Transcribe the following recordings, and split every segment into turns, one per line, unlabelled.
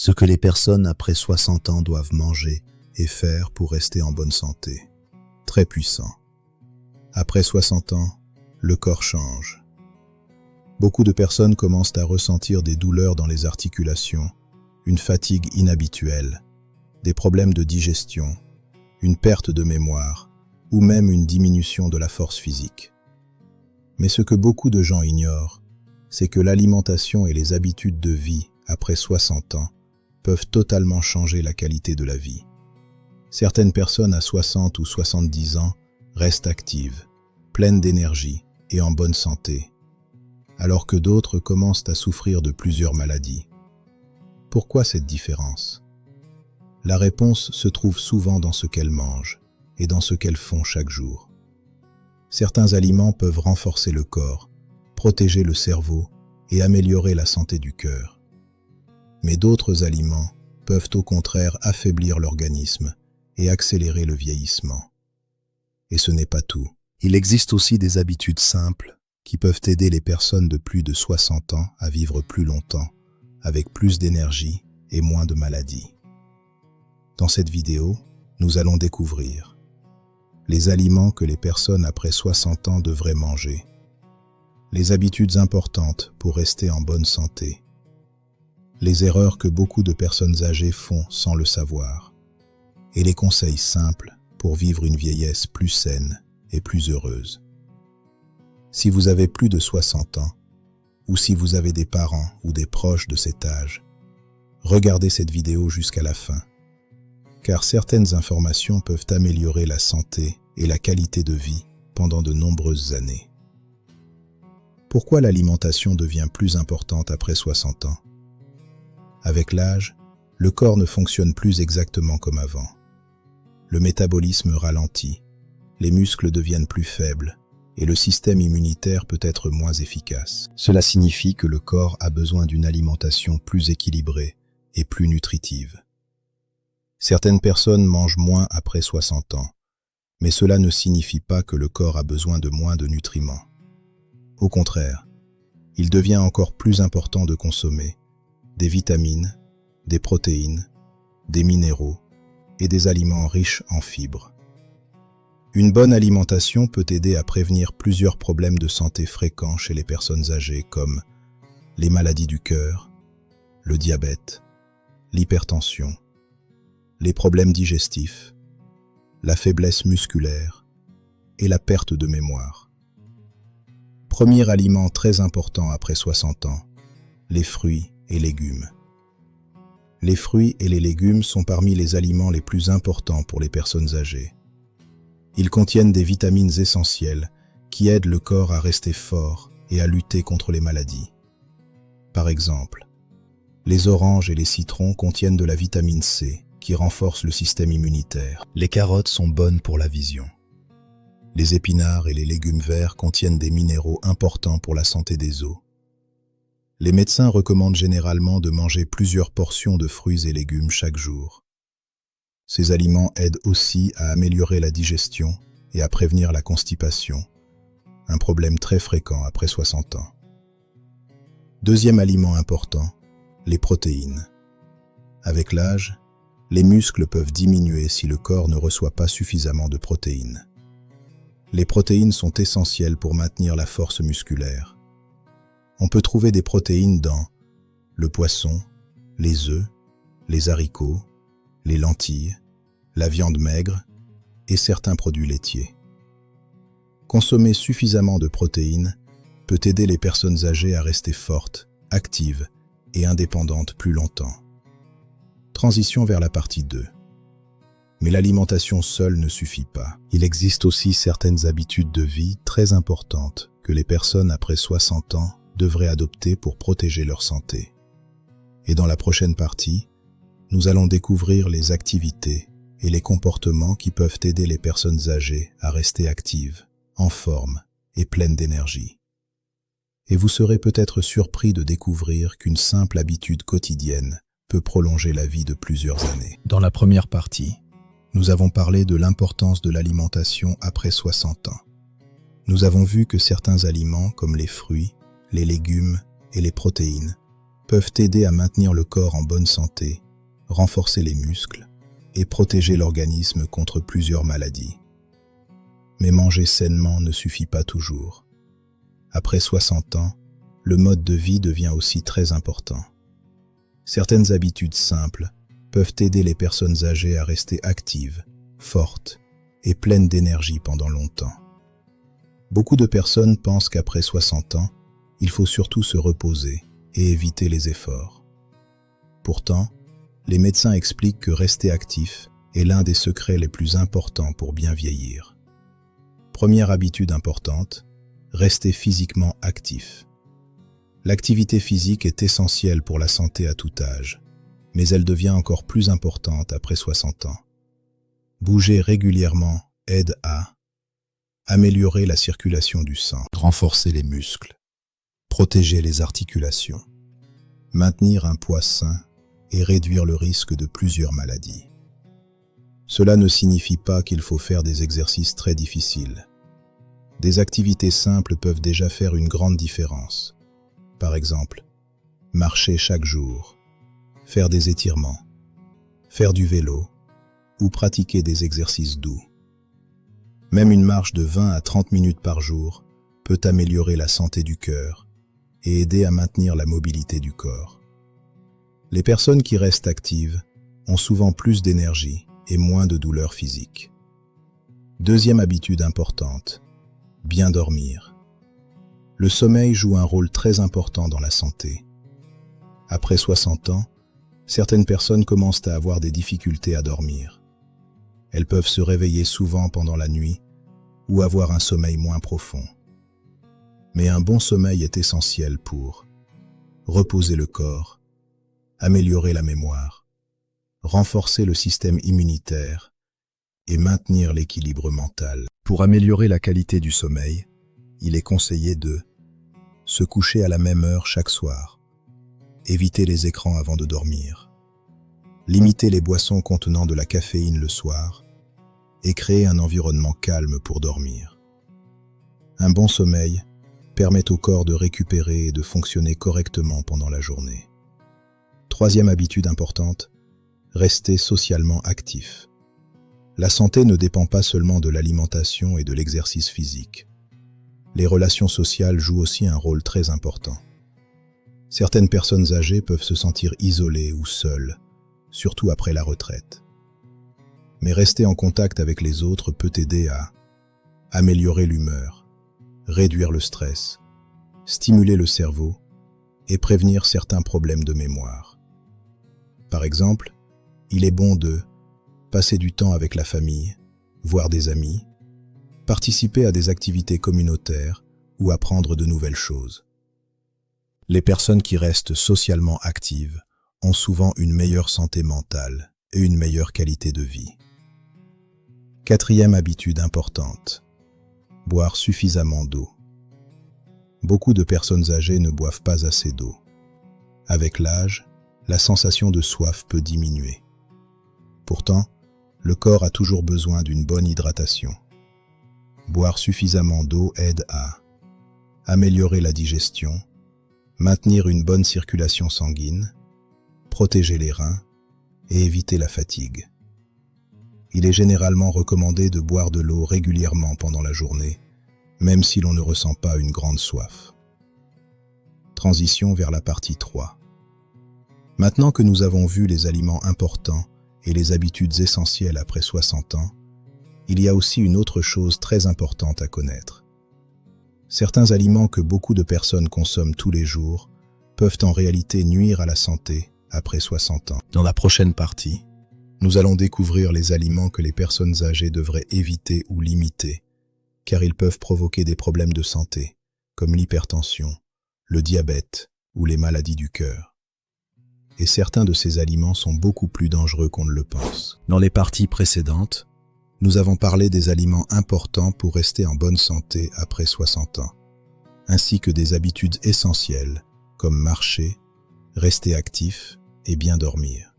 Ce que les personnes après 60 ans doivent manger et faire pour rester en bonne santé. Très puissant. Après 60 ans, le corps change. Beaucoup de personnes commencent à ressentir des douleurs dans les articulations, une fatigue inhabituelle, des problèmes de digestion, une perte de mémoire ou même une diminution de la force physique. Mais ce que beaucoup de gens ignorent, c'est que l'alimentation et les habitudes de vie après 60 ans peuvent totalement changer la qualité de la vie. Certaines personnes à 60 ou 70 ans restent actives, pleines d'énergie et en bonne santé, alors que d'autres commencent à souffrir de plusieurs maladies. Pourquoi cette différence? La réponse se trouve souvent dans ce qu'elles mangent et dans ce qu'elles font chaque jour. Certains aliments peuvent renforcer le corps, protéger le cerveau et améliorer la santé du cœur. Mais d'autres aliments peuvent au contraire affaiblir l'organisme et accélérer le vieillissement. Et ce n'est pas tout. Il existe aussi des habitudes simples qui peuvent aider les personnes de plus de 60 ans à vivre plus longtemps, avec plus d'énergie et moins de maladies. Dans cette vidéo, nous allons découvrir les aliments que les personnes après 60 ans devraient manger, les habitudes importantes pour rester en bonne santé, les erreurs que beaucoup de personnes âgées font sans le savoir, et les conseils simples pour vivre une vieillesse plus saine et plus heureuse. Si vous avez plus de 60 ans, ou si vous avez des parents ou des proches de cet âge, regardez cette vidéo jusqu'à la fin, car certaines informations peuvent améliorer la santé et la qualité de vie pendant de nombreuses années. Pourquoi l'alimentation devient plus importante après 60 ans? Avec l'âge, le corps ne fonctionne plus exactement comme avant. Le métabolisme ralentit, les muscles deviennent plus faibles et le système immunitaire peut être moins efficace. Cela signifie que le corps a besoin d'une alimentation plus équilibrée et plus nutritive. Certaines personnes mangent moins après 60 ans, mais cela ne signifie pas que le corps a besoin de moins de nutriments. Au contraire, il devient encore plus important de consommer des vitamines, des protéines, des minéraux et des aliments riches en fibres. Une bonne alimentation peut aider à prévenir plusieurs problèmes de santé fréquents chez les personnes âgées comme les maladies du cœur, le diabète, l'hypertension, les problèmes digestifs, la faiblesse musculaire et la perte de mémoire. Premier aliment très important après 60 ans, les fruits et légumes. Les fruits et les légumes sont parmi les aliments les plus importants pour les personnes âgées. Ils contiennent des vitamines essentielles qui aident le corps à rester fort et à lutter contre les maladies. Par exemple, les oranges et les citrons contiennent de la vitamine C qui renforce le système immunitaire. Les carottes sont bonnes pour la vision. Les épinards et les légumes verts contiennent des minéraux importants pour la santé des os. Les médecins recommandent généralement de manger plusieurs portions de fruits et légumes chaque jour. Ces aliments aident aussi à améliorer la digestion et à prévenir la constipation, un problème très fréquent après 60 ans. Deuxième aliment important, les protéines. Avec l'âge, les muscles peuvent diminuer si le corps ne reçoit pas suffisamment de protéines. Les protéines sont essentielles pour maintenir la force musculaire. On peut trouver des protéines dans le poisson, les œufs, les haricots, les lentilles, la viande maigre et certains produits laitiers. Consommer suffisamment de protéines peut aider les personnes âgées à rester fortes, actives et indépendantes plus longtemps. Transition vers la partie 2. Mais l'alimentation seule ne suffit pas. Il existe aussi certaines habitudes de vie très importantes que les personnes après 60 ans devraient adopter pour protéger leur santé. Et dans la prochaine partie, nous allons découvrir les activités et les comportements qui peuvent aider les personnes âgées à rester actives, en forme et pleines d'énergie. Et vous serez peut-être surpris de découvrir qu'une simple habitude quotidienne peut prolonger la vie de plusieurs années. Dans la première partie, nous avons parlé de l'importance de l'alimentation après 60 ans. Nous avons vu que certains aliments comme les fruits, les légumes et les protéines peuvent aider à maintenir le corps en bonne santé, renforcer les muscles et protéger l'organisme contre plusieurs maladies. Mais manger sainement ne suffit pas toujours. Après 60 ans, le mode de vie devient aussi très important. Certaines habitudes simples peuvent aider les personnes âgées à rester actives, fortes et pleines d'énergie pendant longtemps. Beaucoup de personnes pensent qu'après 60 ans, il faut surtout se reposer et éviter les efforts. Pourtant, les médecins expliquent que rester actif est l'un des secrets les plus importants pour bien vieillir. Première habitude importante, rester physiquement actif. L'activité physique est essentielle pour la santé à tout âge, mais elle devient encore plus importante après 60 ans. Bouger régulièrement aide à améliorer la circulation du sang, renforcer les muscles, protéger les articulations, maintenir un poids sain et réduire le risque de plusieurs maladies. Cela ne signifie pas qu'il faut faire des exercices très difficiles. Des activités simples peuvent déjà faire une grande différence. Par exemple, marcher chaque jour, faire des étirements, faire du vélo ou pratiquer des exercices doux. Même une marche de 20 à 30 minutes par jour peut améliorer la santé du cœur et aider à maintenir la mobilité du corps. Les personnes qui restent actives ont souvent plus d'énergie et moins de douleurs physiques. Deuxième habitude importante, bien dormir. Le sommeil joue un rôle très important dans la santé. Après 60 ans, certaines personnes commencent à avoir des difficultés à dormir. Elles peuvent se réveiller souvent pendant la nuit ou avoir un sommeil moins profond. Mais un bon sommeil est essentiel pour reposer le corps, améliorer la mémoire, renforcer le système immunitaire et maintenir l'équilibre mental. Pour améliorer la qualité du sommeil, il est conseillé de se coucher à la même heure chaque soir, éviter les écrans avant de dormir, limiter les boissons contenant de la caféine le soir et créer un environnement calme pour dormir. Un bon sommeil permet au corps de récupérer et de fonctionner correctement pendant la journée. Troisième habitude importante, rester socialement actif. La santé ne dépend pas seulement de l'alimentation et de l'exercice physique. Les relations sociales jouent aussi un rôle très important. Certaines personnes âgées peuvent se sentir isolées ou seules, surtout après la retraite. Mais rester en contact avec les autres peut aider à améliorer l'humeur, réduire le stress, stimuler le cerveau et prévenir certains problèmes de mémoire. Par exemple, il est bon de passer du temps avec la famille, voir des amis, participer à des activités communautaires ou apprendre de nouvelles choses. Les personnes qui restent socialement actives ont souvent une meilleure santé mentale et une meilleure qualité de vie. Quatrième habitude importante, boire suffisamment d'eau. Beaucoup de personnes âgées ne boivent pas assez d'eau. Avec l'âge, la sensation de soif peut diminuer. Pourtant, le corps a toujours besoin d'une bonne hydratation. Boire suffisamment d'eau aide à améliorer la digestion, maintenir une bonne circulation sanguine, protéger les reins et éviter la fatigue. Il est généralement recommandé de boire de l'eau régulièrement pendant la journée, même si l'on ne ressent pas une grande soif. Transition vers la partie 3. Maintenant que nous avons vu les aliments importants et les habitudes essentielles après 60 ans, il y a aussi une autre chose très importante à connaître. Certains aliments que beaucoup de personnes consomment tous les jours peuvent en réalité nuire à la santé après 60 ans. Dans la prochaine partie, nous allons découvrir les aliments que les personnes âgées devraient éviter ou limiter, car ils peuvent provoquer des problèmes de santé, comme l'hypertension, le diabète ou les maladies du cœur. Et certains de ces aliments sont beaucoup plus dangereux qu'on ne le pense. Dans les parties précédentes, nous avons parlé des aliments importants pour rester en bonne santé après 60 ans, ainsi que des habitudes essentielles comme marcher, rester actif et bien dormir.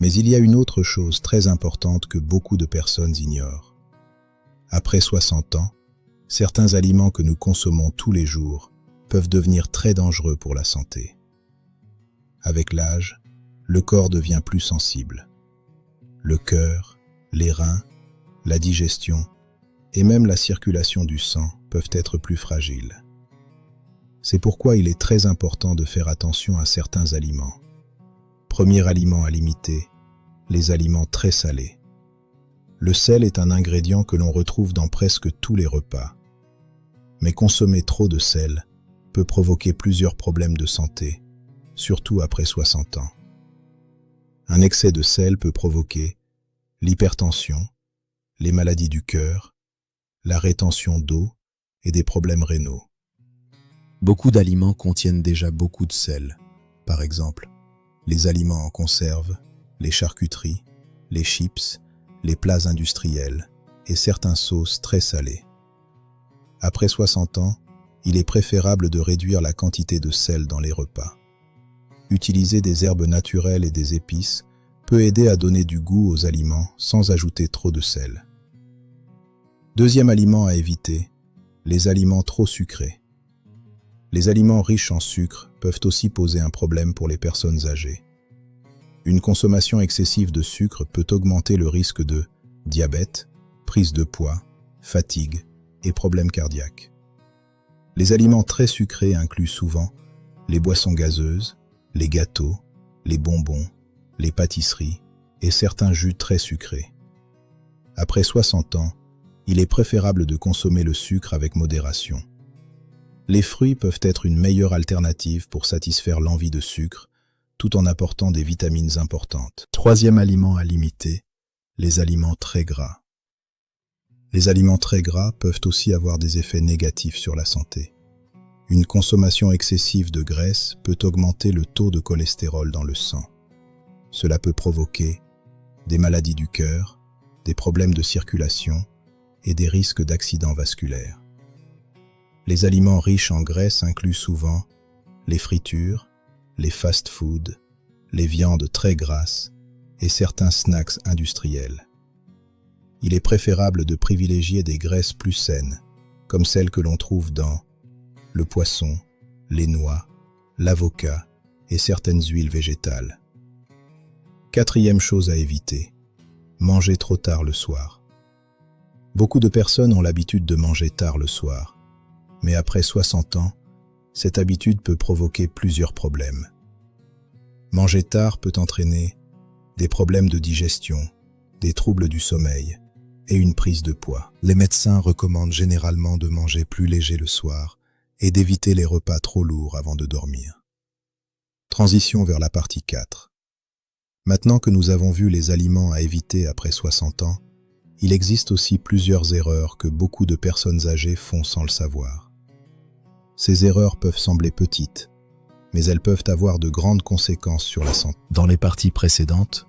Mais il y a une autre chose très importante que beaucoup de personnes ignorent. Après 60 ans, certains aliments que nous consommons tous les jours peuvent devenir très dangereux pour la santé. Avec l'âge, le corps devient plus sensible. Le cœur, les reins, la digestion et même la circulation du sang peuvent être plus fragiles. C'est pourquoi il est très important de faire attention à certains aliments. Premier aliment à limiter, les aliments très salés. Le sel est un ingrédient que l'on retrouve dans presque tous les repas. Mais consommer trop de sel peut provoquer plusieurs problèmes de santé, surtout après 60 ans. Un excès de sel peut provoquer l'hypertension, les maladies du cœur, la rétention d'eau et des problèmes rénaux. Beaucoup d'aliments contiennent déjà beaucoup de sel. Par exemple, les aliments en conserve, les charcuteries, les chips, les plats industriels et certaines sauces très salées. Après 60 ans, il est préférable de réduire la quantité de sel dans les repas. Utiliser des herbes naturelles et des épices peut aider à donner du goût aux aliments sans ajouter trop de sel. Deuxième aliment à éviter, les aliments trop sucrés. Les aliments riches en sucre peuvent aussi poser un problème pour les personnes âgées. Une consommation excessive de sucre peut augmenter le risque de diabète, prise de poids, fatigue et problèmes cardiaques. Les aliments très sucrés incluent souvent les boissons gazeuses, les gâteaux, les bonbons, les pâtisseries et certains jus très sucrés. Après 60 ans, il est préférable de consommer le sucre avec modération. Les fruits peuvent être une meilleure alternative pour satisfaire l'envie de sucre, tout en apportant des vitamines importantes. Troisième aliment à limiter, les aliments très gras. Les aliments très gras peuvent aussi avoir des effets négatifs sur la santé. Une consommation excessive de graisse peut augmenter le taux de cholestérol dans le sang. Cela peut provoquer des maladies du cœur, des problèmes de circulation et des risques d'accidents vasculaires. Les aliments riches en graisse incluent souvent les fritures, les fast-foods, les viandes très grasses et certains snacks industriels. Il est préférable de privilégier des graisses plus saines, comme celles que l'on trouve dans le poisson, les noix, l'avocat et certaines huiles végétales. Quatrième chose à éviter, manger trop tard le soir. Beaucoup de personnes ont l'habitude de manger tard le soir, mais après 60 ans, cette habitude peut provoquer plusieurs problèmes. Manger tard peut entraîner des problèmes de digestion, des troubles du sommeil et une prise de poids. Les médecins recommandent généralement de manger plus léger le soir et d'éviter les repas trop lourds avant de dormir. Transition vers la partie 4. Maintenant que nous avons vu les aliments à éviter après 60 ans, il existe aussi plusieurs erreurs que beaucoup de personnes âgées font sans le savoir. Ces erreurs peuvent sembler petites, mais elles peuvent avoir de grandes conséquences sur la santé. Dans les parties précédentes,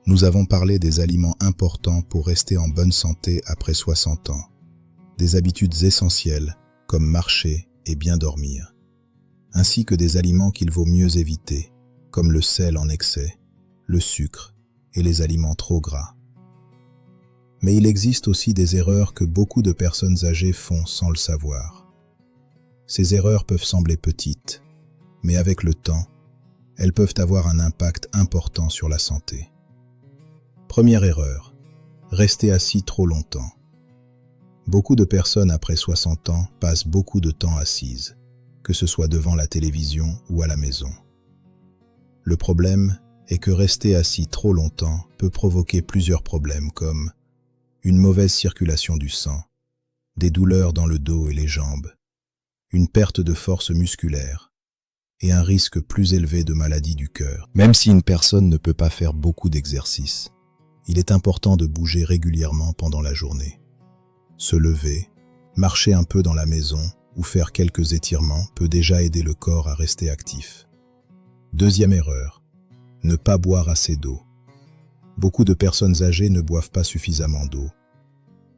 nous avons parlé des aliments importants pour rester en bonne santé après 60 ans, des habitudes essentielles comme marcher et bien dormir, ainsi que des aliments qu'il vaut mieux éviter, comme le sel en excès, le sucre et les aliments trop gras. Mais il existe aussi des erreurs que beaucoup de personnes âgées font sans le savoir. Ces erreurs peuvent sembler petites, mais avec le temps, elles peuvent avoir un impact important sur la santé. Première erreur, rester assis trop longtemps. Beaucoup de personnes après 60 ans passent beaucoup de temps assises, que ce soit devant la télévision ou à la maison. Le problème est que rester assis trop longtemps peut provoquer plusieurs problèmes comme une mauvaise circulation du sang, des douleurs dans le dos et les jambes, une perte de force musculaire et un risque plus élevé de maladie du cœur. Même si une personne ne peut pas faire beaucoup d'exercices, il est important de bouger régulièrement pendant la journée. Se lever, marcher un peu dans la maison ou faire quelques étirements peut déjà aider le corps à rester actif. Deuxième erreur, ne pas boire assez d'eau. Beaucoup de personnes âgées ne boivent pas suffisamment d'eau.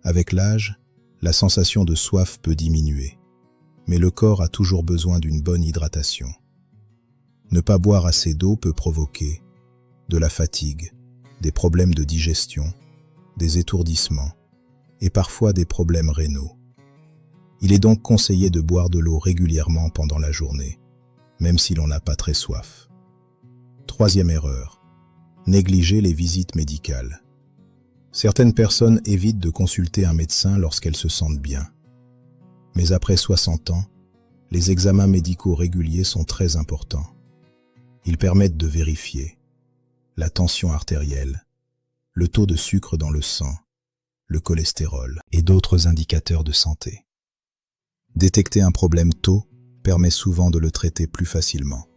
Avec l'âge, la sensation de soif peut diminuer, mais le corps a toujours besoin d'une bonne hydratation. Ne pas boire assez d'eau peut provoquer de la fatigue, des problèmes de digestion, des étourdissements et parfois des problèmes rénaux. Il est donc conseillé de boire de l'eau régulièrement pendant la journée, même si l'on n'a pas très soif. Troisième erreur, négliger les visites médicales. Certaines personnes évitent de consulter un médecin lorsqu'elles se sentent bien. Mais après 60 ans, les examens médicaux réguliers sont très importants. Ils permettent de vérifier la tension artérielle, le taux de sucre dans le sang, le cholestérol et d'autres indicateurs de santé. Détecter un problème tôt permet souvent de le traiter plus facilement.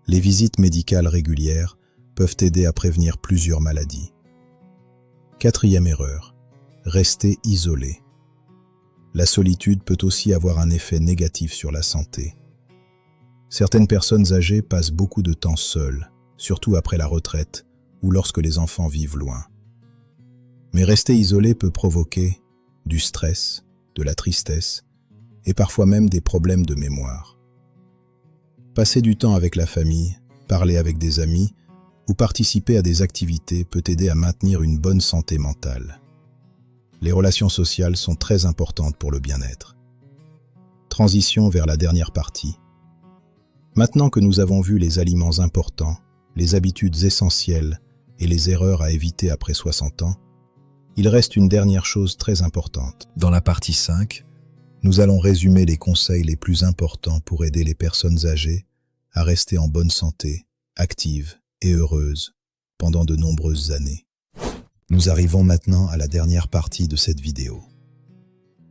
Les visites médicales régulières peuvent aider à prévenir plusieurs maladies. Quatrième erreur, rester isolé. La solitude peut aussi avoir un effet négatif sur la santé. Certaines personnes âgées passent beaucoup de temps seules, surtout après la retraite ou lorsque les enfants vivent loin. Mais rester isolé peut provoquer du stress, de la tristesse et parfois même des problèmes de mémoire. Passer du temps avec la famille, parler avec des amis ou participer à des activités peut aider à maintenir une bonne santé mentale. Les relations sociales sont très importantes pour le bien-être. Transition vers la dernière partie. Maintenant que nous avons vu les aliments importants, les habitudes essentielles et les erreurs à éviter après 60 ans, il reste une dernière chose très importante. Dans la partie 5, nous allons résumer les conseils les plus importants pour aider les personnes âgées à rester en bonne santé, actives et heureuses pendant de nombreuses années. Nous arrivons maintenant à la dernière partie de cette vidéo.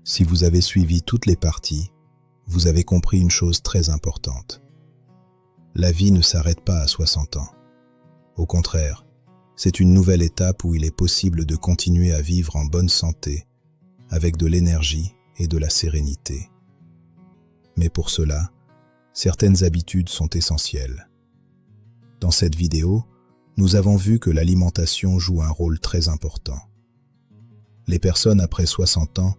Si vous avez suivi toutes les parties, vous avez compris une chose très importante. La vie ne s'arrête pas à 60 ans. Au contraire, c'est une nouvelle étape où il est possible de continuer à vivre en bonne santé, avec de l'énergie et de la sérénité. Mais pour cela, certaines habitudes sont essentielles. Dans cette vidéo, nous avons vu que l'alimentation joue un rôle très important. Les personnes après 60 ans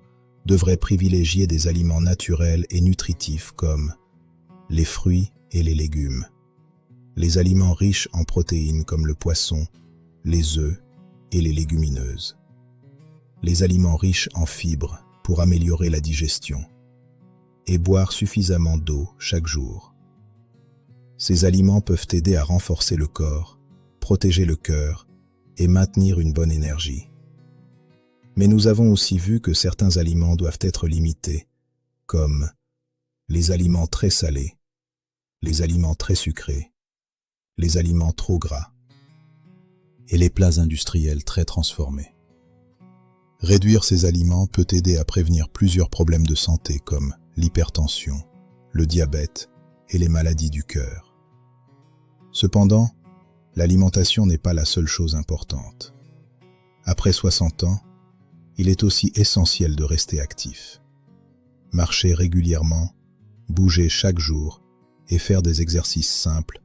devraient privilégier des aliments naturels et nutritifs comme les fruits et les légumes, les aliments riches en protéines comme le poisson, les œufs et les légumineuses, les aliments riches en fibres pour améliorer la digestion, et boire suffisamment d'eau chaque jour. Ces aliments peuvent aider à renforcer le corps, protéger le cœur et maintenir une bonne énergie. Mais nous avons aussi vu que certains aliments doivent être limités, comme les aliments très salés, les aliments très sucrés, les aliments trop gras et les plats industriels très transformés. Réduire ces aliments peut aider à prévenir plusieurs problèmes de santé comme l'hypertension, le diabète et les maladies du cœur. Cependant, l'alimentation n'est pas la seule chose importante. Après 60 ans, il est aussi essentiel de rester actif. Marcher régulièrement, bouger chaque jour et faire des exercices simples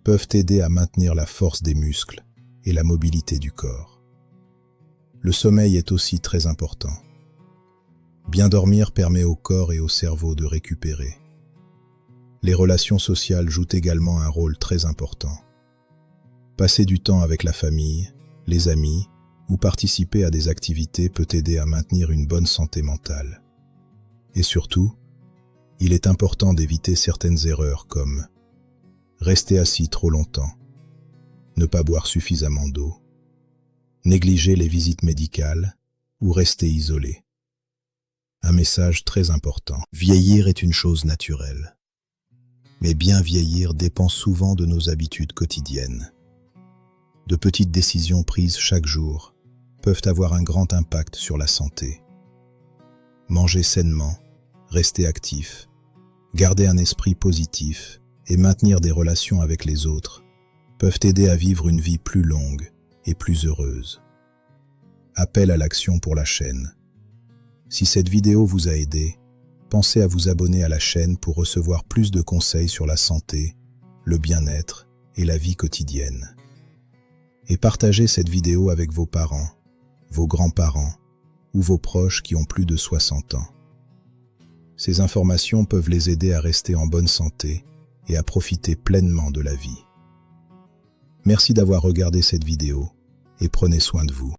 peuvent aider à maintenir la force des muscles et la mobilité du corps. Le sommeil est aussi très important. Bien dormir permet au corps et au cerveau de récupérer. Les relations sociales jouent également un rôle très important. Passer du temps avec la famille, les amis ou participer à des activités peut aider à maintenir une bonne santé mentale. Et surtout, il est important d'éviter certaines erreurs comme rester assis trop longtemps, ne pas boire suffisamment d'eau, négliger les visites médicales ou rester isolé. Un message très important. Vieillir est une chose naturelle. Mais bien vieillir dépend souvent de nos habitudes quotidiennes. De petites décisions prises chaque jour peuvent avoir un grand impact sur la santé. Manger sainement, rester actif, garder un esprit positif et maintenir des relations avec les autres peuvent aider à vivre une vie plus longue et plus heureuse. Appel à l'action pour la chaîne. Si cette vidéo vous a aidé, pensez à vous abonner à la chaîne pour recevoir plus de conseils sur la santé, le bien-être et la vie quotidienne. Et partagez cette vidéo avec vos parents, vos grands-parents ou vos proches qui ont plus de 60 ans. Ces informations peuvent les aider à rester en bonne santé et à profiter pleinement de la vie. Merci d'avoir regardé cette vidéo et prenez soin de vous.